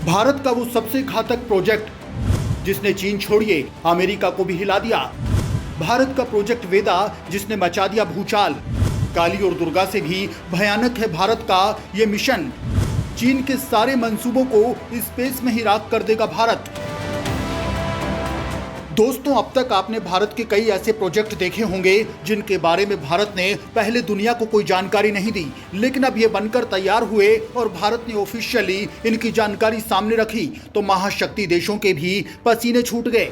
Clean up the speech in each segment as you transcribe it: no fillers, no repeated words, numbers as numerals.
भारत का वो सबसे घातक प्रोजेक्ट जिसने चीन छोड़िए अमेरिका को भी हिला दिया। भारत का प्रोजेक्ट वेदा जिसने मचा दिया भूचाल। काली और दुर्गा से भी भयानक है भारत का ये मिशन। चीन के सारे मंसूबों को स्पेस में ही राख कर देगा भारत। दोस्तों, अब तक आपने भारत के कई ऐसे प्रोजेक्ट देखे होंगे जिनके बारे में भारत ने पहले दुनिया को कोई जानकारी नहीं दी, लेकिन अब ये बनकर तैयार हुए और भारत ने ऑफिशियली इनकी जानकारी सामने रखी तो महाशक्ति देशों के भी पसीने छूट गए।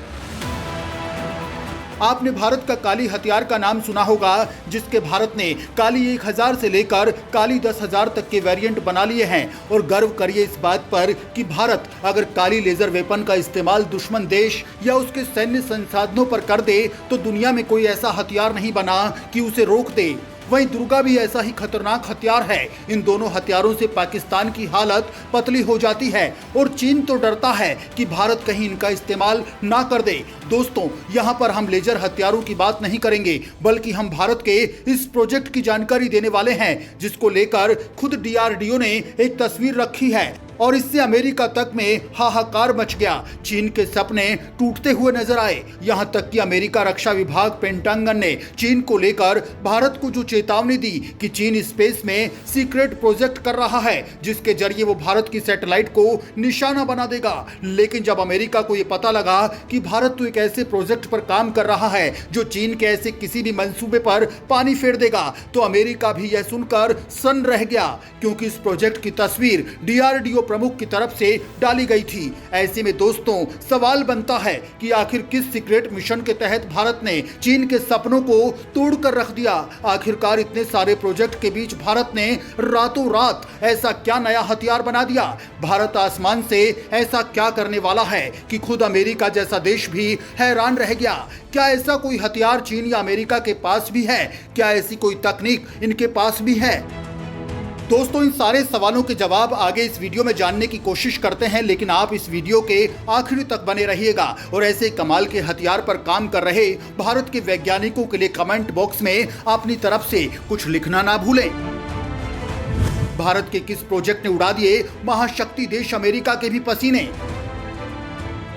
आपने भारत का काली हथियार का नाम सुना होगा, जिसके भारत ने काली 1000 से लेकर काली 10,000 तक के वेरिएंट बना लिए हैं। और गर्व करिए इस बात पर कि भारत अगर काली लेजर वेपन का इस्तेमाल दुश्मन देश या उसके सैन्य संसाधनों पर कर दे तो दुनिया में कोई ऐसा हथियार नहीं बना कि उसे रोक दे। वहीं दुर्गा भी ऐसा ही खतरनाक हथियार है। इन दोनों हथियारों से पाकिस्तान की हालत पतली हो जाती है और चीन तो डरता है कि भारत कहीं इनका इस्तेमाल ना कर दे। दोस्तों, यहाँ पर हम लेजर हथियारों की बात नहीं करेंगे, बल्कि हम भारत के इस प्रोजेक्ट की जानकारी देने वाले हैं, जिसको लेकर खुद DRDO ने एक तस्वीर रखी है और इससे अमेरिका तक में हाहाकार मच गया। चीन के सपने टूटते हुए नजर आए। यहां तक कि अमेरिका रक्षा विभाग पेंटागन ने चीन को लेकर भारत को जो चेतावनी दी कि चीन स्पेस में सीक्रेट प्रोजेक्ट कर रहा है जिसके जरिए वो भारत की सैटेलाइट को निशाना बना देगा। लेकिन जब अमेरिका को ये पता लगा कि भारत तो एक ऐसे प्रोजेक्ट पर काम कर रहा है जो चीन के ऐसे किसी भी मंसूबे पर पानी फेर देगा, तो अमेरिका भी यह सुनकर सन्न रह गया, क्योंकि इस प्रोजेक्ट की तस्वीर DRDO प्रमुख की तरफ से डाली गई थी। ऐसे में दोस्तों, सवाल बनता है कि आखिर किस सीक्रेट मिशन के तहत भारत ने चीन के सपनों को तोड़कर रख दिया। आखिरकार इतने सारे प्रोजेक्ट के बीच भारत ने रातों रात ऐसा क्या नया हथियार बना दिया। भारत आसमान से ऐसा क्या करने वाला है कि खुद अमेरिका जैसा देश भी हैरान रह गया। क्या ऐसा कोई हथियार चीन या अमेरिका के पास भी है? क्या ऐसी कोई तकनीक इनके पास भी है? दोस्तों, इन सारे सवालों के जवाब आगे इस वीडियो में जानने की कोशिश करते हैं, लेकिन आप इस वीडियो के आखिरी तक बने रहिएगा और ऐसे कमाल के हथियार पर काम कर रहे भारत के वैज्ञानिकों के लिए कमेंट बॉक्स में अपनी तरफ से कुछ लिखना ना भूलें। भारत के किस प्रोजेक्ट ने उड़ा दिए महाशक्ति देश अमेरिका के भी पसीने?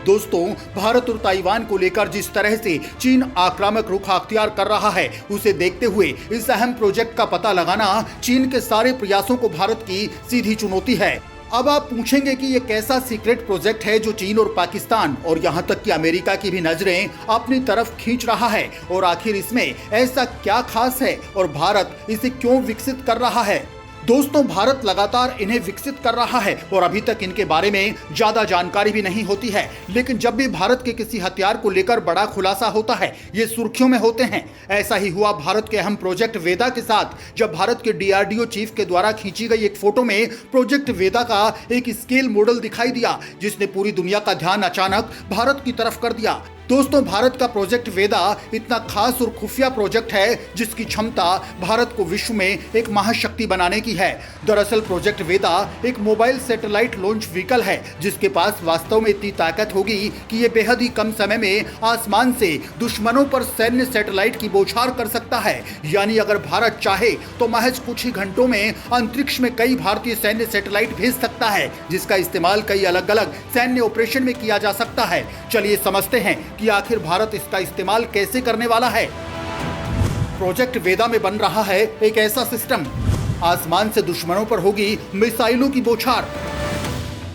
दोस्तों, भारत और ताइवान को लेकर जिस तरह से चीन आक्रामक रुख अख्तियार कर रहा है, उसे देखते हुए इस अहम प्रोजेक्ट का पता लगाना चीन के सारे प्रयासों को भारत की सीधी चुनौती है। अब आप पूछेंगे कि ये कैसा सीक्रेट प्रोजेक्ट है जो चीन और पाकिस्तान और यहां तक कि अमेरिका की भी नजरें अपनी तरफ खींच रहा है, और आखिर इसमें ऐसा क्या खास है और भारत इसे क्यों विकसित कर रहा है? दोस्तों, भारत लगातार इन्हें विकसित कर रहा है और अभी तक इनके बारे में ज्यादा जानकारी भी नहीं होती है, लेकिन जब भी भारत के किसी हथियार को लेकर बड़ा खुलासा होता है, ये सुर्खियों में होते हैं। ऐसा ही हुआ भारत के अहम प्रोजेक्ट वेदा के साथ, जब भारत के DRDO चीफ के द्वारा खींची गई एक फोटो में प्रोजेक्ट वेदा का एक स्केल मॉडल दिखाई दिया, जिसने पूरी दुनिया का ध्यान अचानक भारत की तरफ कर दिया। दोस्तों, भारत का प्रोजेक्ट वेदा इतना खास और खुफिया प्रोजेक्ट है जिसकी क्षमता भारत को विश्व में एक महाशक्ति बनाने की है। दरअसल प्रोजेक्ट वेदा एक मोबाइल सैटेलाइट लॉन्च व्हीकल है जिसके पास वास्तव में इतनी ताकत होगी कि ये बेहद ही कम समय में आसमान से दुश्मनों पर सैन्य सैटेलाइट की बौछार कर सकता है। यानी अगर भारत चाहे तो महज कुछ ही घंटों में अंतरिक्ष में कई भारतीय सैन्य सैटेलाइट भेज सकता है, जिसका इस्तेमाल कई अलग अलग सैन्य ऑपरेशन में किया जा सकता है। चलिए समझते हैं कि आखिर भारत इसका इस्तेमाल कैसे करने वाला है। प्रोजेक्ट वेदा में बन रहा है एक ऐसा सिस्टम, आसमान से दुश्मनों पर होगी मिसाइलों की बौछार।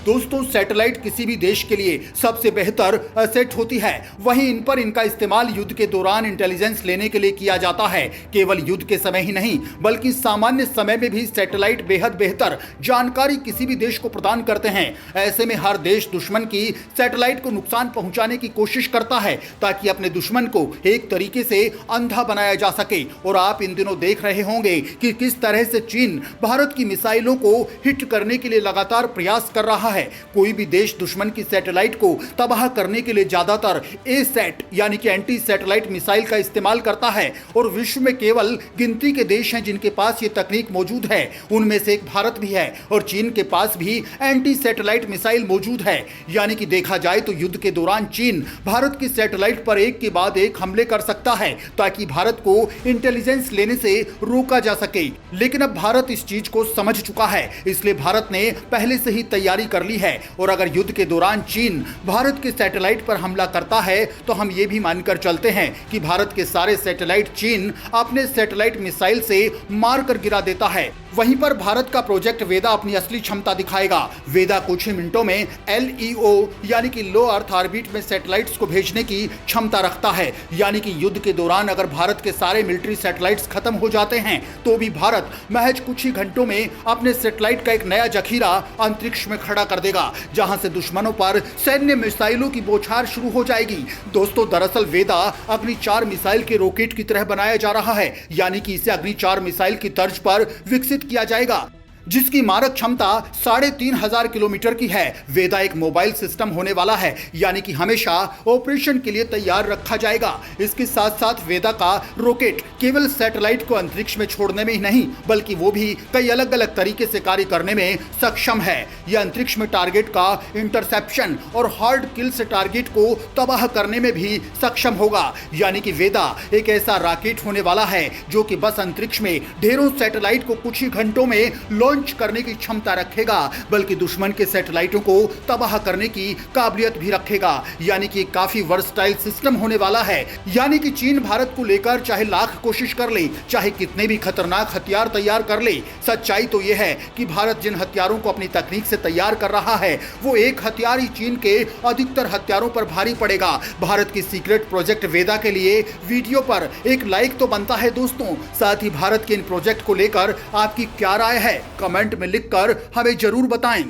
दोस्तों, सैटेलाइट किसी भी देश के लिए सबसे बेहतर एसेट होती है। वहीं इन पर इनका इस्तेमाल युद्ध के दौरान इंटेलिजेंस लेने के लिए किया जाता है। केवल युद्ध के समय ही नहीं, बल्कि सामान्य समय में भी सैटेलाइट बेहद बेहतर जानकारी किसी भी देश को प्रदान करते हैं। ऐसे में हर देश दुश्मन की सैटेलाइट को नुकसान पहुंचाने की कोशिश करता है ताकि अपने दुश्मन को एक तरीके से अंधा बनाया जा सके। और आप इन दिनों देख रहे होंगे कि किस तरह से चीन भारत की मिसाइलों को हिट करने के लिए लगातार प्रयास कर रहा है। कोई भी देश दुश्मन की सैटेलाइट को तबाह करने के लिए ज्यादातर A-SAT यानी कि एंटी सैटेलाइट मिसाइल का इस्तेमाल करता है, और विश्व में केवल गिनती के देश हैं जिनके पास ये तकनीक मौजूद है। उनमें से एक भारत भी है, और चीन के पास भी एंटी सैटेलाइट मिसाइल मौजूद है। यानी कि देखा जाए तो युद्ध के दौरान चीन भारत की सैटेलाइट पर एक के बाद एक हमले कर सकता है ताकि भारत को इंटेलिजेंस लेने से रोका जा सके। लेकिन अब भारत इस चीज को समझ चुका है, इसलिए भारत ने पहले से ही तैयारी कर कर ली है। और अगर युद्ध के दौरान चीन भारत के सैटेलाइट पर हमला करता है तो हम ये भी मानकर चलते हैं कि भारत के सारे सैटेलाइट चीन अपने सैटेलाइट मिसाइल से मारकर गिरा देता है। वहीं पर भारत का प्रोजेक्ट वेदा अपनी असली क्षमता दिखाएगा। वेदा कुछ ही मिनटों में LEO यानी कि लो अर्थ ऑर्बिट में सैटेलाइट्स को भेजने की क्षमता रखता है। यानी कि युद्ध के दौरान अगर भारत के सारे मिलिट्री सैटेलाइट्स खत्म हो जाते हैं तो भी भारत महज कुछ ही घंटों में अपने सैटेलाइट का एक नया जखीरा अंतरिक्ष में खड़ा कर देगा, जहां से दुश्मनों पर सैन्य मिसाइलों की बौछार शुरू हो जाएगी। दोस्तों, दरअसल वेदा अग्नि 4 मिसाइल के रॉकेट की तरह बनाया जा रहा है, यानी कि इसे अग्नि 4 मिसाइल की तर्ज पर विकसित किया जाएगा, जिसकी मारक क्षमता 3500 किलोमीटर की है। वेदा एक मोबाइल सिस्टम होने वाला है, यानी कि हमेशा ऑपरेशन के लिए तैयार रखा जाएगा। इसके साथ साथ वेदा का रॉकेट केवल सैटेलाइट को अंतरिक्ष में छोड़ने में ही नहीं, बल्कि वो भी कई अलग अलग तरीके से कार्य करने में सक्षम है। यह अंतरिक्ष में टारगेट का इंटरसेप्शन और हार्ड किल से टारगेट को तबाह करने में भी सक्षम होगा। यानी कि वेदा एक ऐसा रॉकेट होने वाला है जो कि बस अंतरिक्ष में ढेरों सैटेलाइट को कुछ ही घंटों में लॉन्च करने की क्षमता रखेगा, बल्कि दुश्मन के सैटेलाइटों को तबाह करने की काबिलियत भी रखेगा। यानी कि काफी वर्सटाइल सिस्टम होने वाला है। यानी कि चीन भारत को लेकर चाहे लाख कोशिश कर ले, चाहे कितने भी खतरनाक हथियार तैयार कर ले, सच्चाई तो यह है कि भारत जिन हथियारों को अपनी तकनीक से तैयार कर रहा है वो एक हथियार ही चीन के अधिकतर हथियारों पर भारी पड़ेगा। भारत की सीक्रेट प्रोजेक्ट वेदा के लिए वीडियो पर एक लाइक तो बनता है दोस्तों। साथ ही भारत के इन प्रोजेक्ट को लेकर आपकी क्या राय है, कमेंट में लिखकर हमें जरूर बताएं।